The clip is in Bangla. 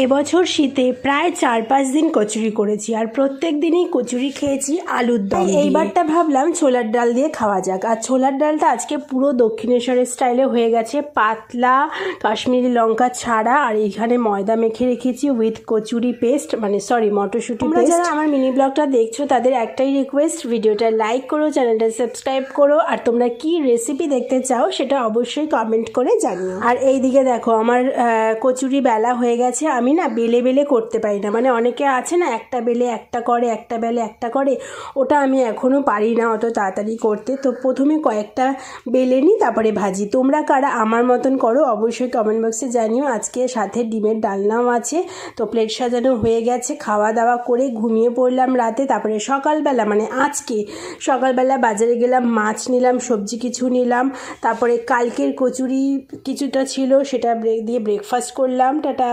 এবছর শীতে প্রায় 4-5 দিন কচুরি করেছি আর প্রত্যেক দিনই কচুরি খেয়েছি আলুর দম দিয়ে। এইবারটা ভাবলাম ছোলার ডাল দিয়ে খাওয়া যাক। আর ছোলার ডালটা আজকে পুরো দক্ষিণেশ্বরের স্টাইলে হয়ে গেছে, পাতলা কাশ্মীরি লঙ্কা ছাড়া। আর এখানে ময়দা মেখে রেখেছি উইথ কচুরি পেস্ট, মানে সরি মটরশুঁটি পেস্ট। যারা আমার মিনি ব্লগটা দেখছো তাদের একটাই রিকোয়েস্ট, ভিডিওটা লাইক করো, চ্যানেলটা সাবস্ক্রাইব করো, আর তোমরা কি রেসিপি দেখতে চাও সেটা অবশ্যই কমেন্ট করে জানিও। আর এইদিকে দেখো আমার কচুরি বেলা হয়ে গেছে। আমি না বেলে বেলে করতে পারি না, মানে অনেকে আছে না একটা বেলে একটা করে, একটা বেলে একটা করে, ওটা আমি এখনও পারি না অত তাড়াতাড়ি করতে। তো প্রথমে কয়েকটা বেলে নিই, তারপরে ভাজি। তোমরা কারা আমার মতন করো অবশ্যই কমেন্ট বক্সে জানিও। আজকে সাথে ডিমের ডালনাও আছে। তো প্লেট সাজানো হয়ে গেছে, খাওয়া দাওয়া করে ঘুমিয়ে পড়লাম রাতে। তারপরে সকালবেলা, মানে আজকে সকালবেলা বাজারে গেলাম, মাছ নিলাম, সবজি কিছু নিলাম, তারপরে কালকের কচুরি কিছুটা ছিল সেটা দিয়ে ব্রেকফাস্ট করলাম। টাটা।